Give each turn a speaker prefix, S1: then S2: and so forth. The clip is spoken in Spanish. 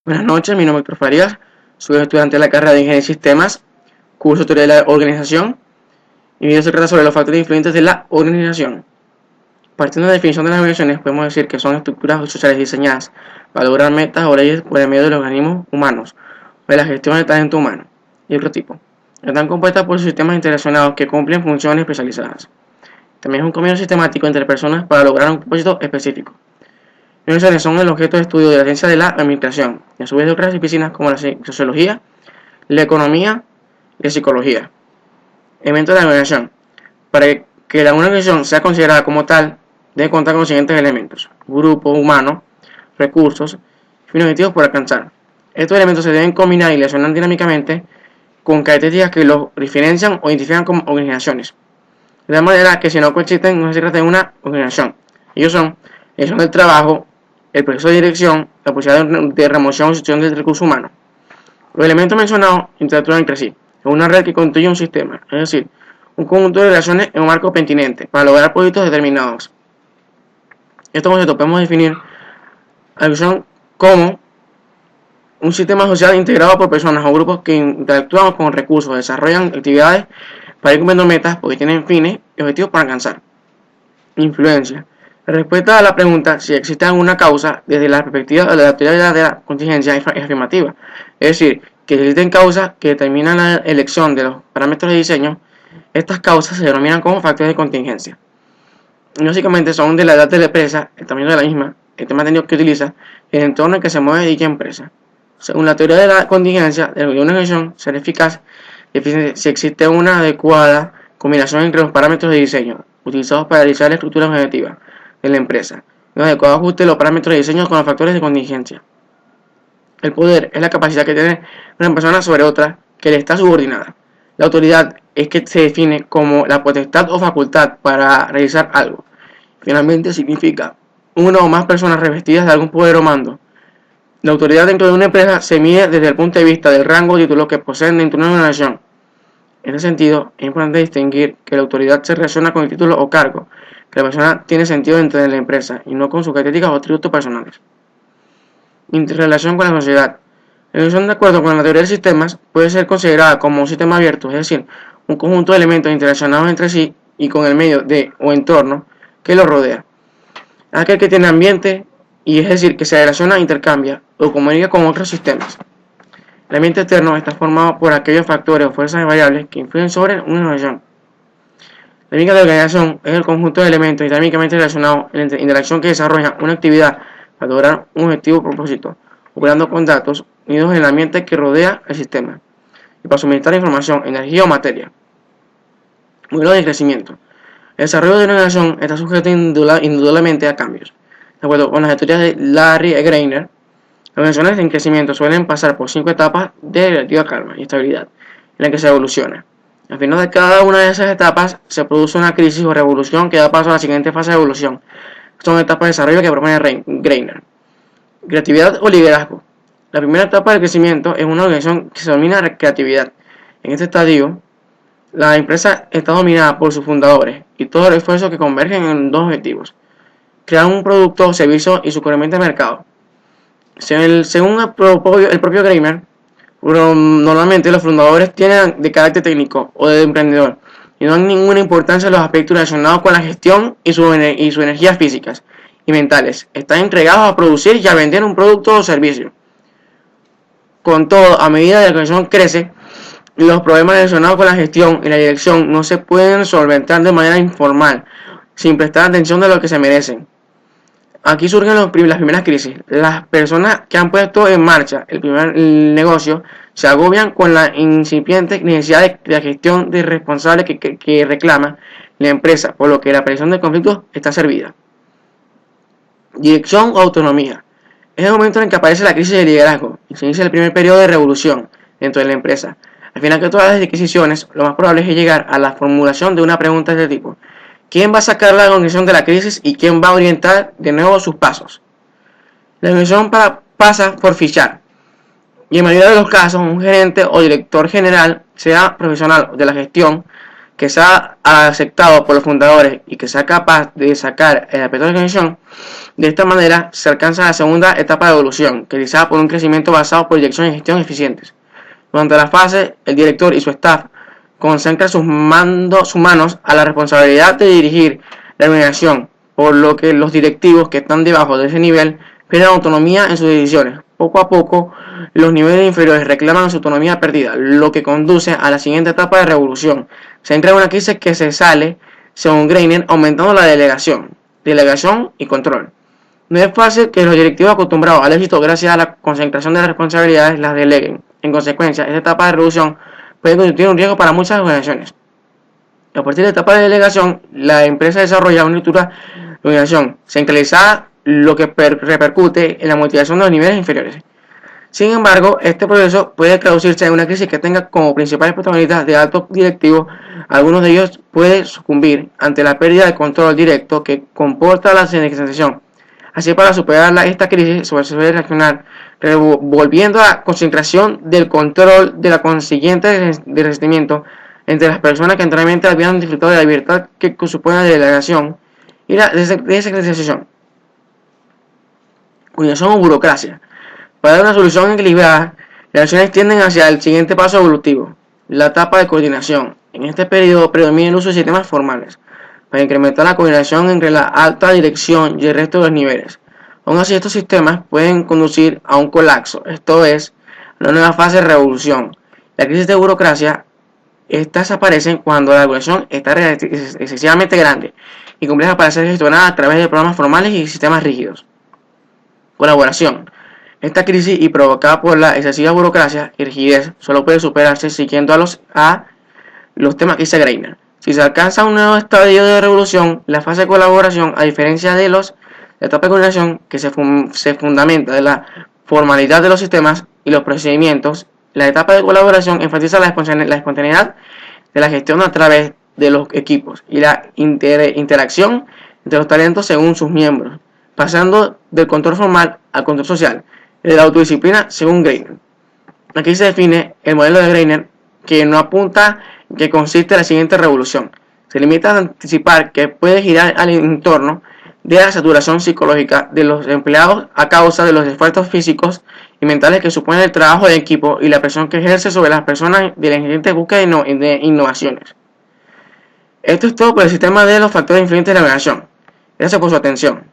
S1: Buenas noches, mi nombre es Héctor Farías, soy estudiante de la carrera de Ingeniería de Sistemas, curso Teoría de la Organización, y mi video se trata sobre los factores influyentes de la organización. Partiendo de la definición de las organizaciones, podemos decir que son estructuras sociales diseñadas para lograr metas o leyes por el medio de los organismos humanos, o de la gestión del talento humano, y otro tipo. Están compuestas por sistemas interrelacionados que cumplen funciones especializadas. También es un convenio sistemático entre personas para lograr un propósito específico. Las organizaciones son el objeto de estudio de la ciencia de la administración, y a su vez de otras disciplinas como la sociología, la economía y la psicología. Elementos de la organización. Para que una organización sea considerada como tal, debe contar con los siguientes elementos: grupo humano, recursos, fines objetivos por alcanzar. Estos elementos se deben combinar y relacionar dinámicamente con características que los diferencian o identifican como organizaciones. De tal manera que si no coexisten, no se trata de una organización. Ellos son la gestión del trabajo, el proceso de dirección, la posibilidad de remoción o gestión del recurso humano. Los elementos mencionados interactúan entre sí. Es una red que constituye un sistema, es decir, un conjunto de relaciones en un marco pertinente para lograr propósitos determinados. Estos conceptos podemos definir a la organización como un sistema social integrado por personas o grupos que interactúan con recursos, desarrollan actividades para ir cumpliendo metas porque tienen fines y objetivos para alcanzar. Influencia. La respuesta a la pregunta si existe alguna causa desde la perspectiva de la teoría de la contingencia es afirmativa. Es decir, que existen causas que determinan la elección de los parámetros de diseño. Estas causas se denominan como factores de contingencia. Y básicamente son de la edad de la empresa, el tamaño de la misma, el tema técnico que utiliza y el entorno en que se mueve dicha empresa. Según la teoría de la contingencia de una organización, será eficaz si existe una adecuada combinación entre los parámetros de diseño utilizados para realizar la estructura objetiva de la empresa, un adecuado ajuste de los parámetros de diseño con los factores de contingencia. El poder es la capacidad que tiene una persona sobre otra que le está subordinada. La autoridad es que se define como la potestad o facultad para realizar algo. Finalmente significa una o más personas revestidas de algún poder o mando. La autoridad dentro de una empresa se mide desde el punto de vista del rango o título que poseen dentro de una organización. En ese sentido, es importante distinguir que la autoridad se relaciona con el título o cargo que la persona tiene sentido dentro de la empresa y no con sus características o atributos personales. Interrelación con la sociedad. La relación de acuerdo con la teoría de sistemas puede ser considerada como un sistema abierto, es decir, un conjunto de elementos interrelacionados entre sí y con el medio de o entorno que lo rodea. Aquel que tiene ambiente, y es decir, que se relaciona, intercambia o comunica con otros sistemas. El ambiente externo está formado por aquellos factores o fuerzas variables que influyen sobre una organización. La dinámica de organización es el conjunto de elementos dinámicamente relacionados en la interacción que desarrolla una actividad para lograr un objetivo o propósito, operando con datos unidos en el ambiente que rodea el sistema, y para suministrar información, energía o materia. Modelo de crecimiento. El desarrollo de una organización está sujeto indudablemente a cambios. De acuerdo con las teorías de Larry E. Greiner, las organizaciones en crecimiento suelen pasar por 5 etapas de relativa calma y estabilidad, en las que se evoluciona. Al final de cada una de esas etapas se produce una crisis o revolución que da paso a la siguiente fase de evolución. Son etapas de desarrollo que propone Greiner. Creatividad o liderazgo. La primera etapa del crecimiento es una organización que se denomina creatividad. En este estadio, la empresa está dominada por sus fundadores y todos los esfuerzos que convergen en dos objetivos: crear un producto o servicio y su cubrimiento de mercado. Según el propio Greiner, normalmente los fundadores tienen de carácter técnico o de emprendedor y no dan ninguna importancia a los aspectos relacionados con la gestión y sus energías físicas y mentales. Están entregados a producir y a vender un producto o servicio. Con todo, a medida que la organización crece, los problemas relacionados con la gestión y la dirección no se pueden solventar de manera informal, sin prestar atención de lo que se merecen. Aquí surgen las primeras crisis. Las personas que han puesto en marcha el negocio se agobian con la incipiente necesidad de gestión de responsable que reclama la empresa, por lo que la aparición de conflictos está servida. Dirección o autonomía. Es el momento en que aparece la crisis de liderazgo y se inicia el primer periodo de revolución dentro de la empresa. Al final de todas las adquisiciones, lo más probable es llegar a la formulación de una pregunta de este tipo: ¿quién va a sacar la organización de la crisis y quién va a orientar de nuevo sus pasos? La organización pasa por fichar, y en mayoría de los casos un gerente o director general, sea profesional de la gestión, que sea aceptado por los fundadores y que sea capaz de sacar el aspecto de organización. De esta manera se alcanza la segunda etapa de evolución, realizada por un crecimiento basado en proyección y gestión eficientes. Durante la fase, el director y su staff concentran sus manos a la responsabilidad de dirigir la organización, por lo que los directivos que están debajo de ese nivel pierden autonomía en sus decisiones. Poco a poco, los niveles inferiores reclaman su autonomía perdida, lo que conduce a la siguiente etapa de revolución. Se entra en una crisis que se sale, según Greiner, aumentando la delegación y control. No es fácil que los directivos acostumbrados al éxito gracias a la concentración de las responsabilidades las deleguen. En consecuencia, esta etapa de revolución puede constituir un riesgo para muchas organizaciones. A partir de la etapa de delegación, la empresa desarrolla una estructura de organización centralizada, lo que repercute en la motivación de los niveles inferiores. Sin embargo, este proceso puede traducirse en una crisis que tenga como principales protagonistas de altos directivos. Algunos de ellos pueden sucumbir ante la pérdida de control directo que comporta la centralización. Así, para superar esta crisis, se suele reaccionar volviendo a la concentración del control de la consiguiente de resentimiento entre las personas que anteriormente habían disfrutado de la libertad que supone la delegación y la descentralización. Organización o burocracia. Para dar una solución equilibrada, las acciones tienden hacia el siguiente paso evolutivo, la etapa de coordinación. En este periodo predomina el uso de sistemas formales para incrementar la coordinación entre la alta dirección y el resto de los niveles. Aún así, estos sistemas pueden conducir a un colapso, esto es, a una nueva fase de revolución. La crisis de burocracia, estas aparecen cuando la regulación está excesivamente grande y compleja para ser gestionada a través de programas formales y sistemas rígidos. Colaboración. Esta crisis y provocada por la excesiva burocracia y rigidez solo puede superarse siguiendo a los temas que dice Greiner. Si se alcanza un nuevo estadio de revolución, la fase de colaboración, a diferencia de la etapa de coordinación, que se fundamenta de la formalidad de los sistemas y los procedimientos, la etapa de colaboración enfatiza la espontaneidad de la gestión a través de los equipos y la interacción entre los talentos según sus miembros, pasando del control formal al control social, de la autodisciplina según Greiner. Aquí se define el modelo de Greiner, que no apunta que consiste en la siguiente revolución. Se limita a anticipar que puede girar al entorno de la saturación psicológica de los empleados a causa de los esfuerzos físicos y mentales que supone el trabajo de equipo y la presión que ejerce sobre las personas de la ingente búsqueda de innovaciones. Esto es todo por el sistema de los factores influyentes de la organización. Gracias por su atención.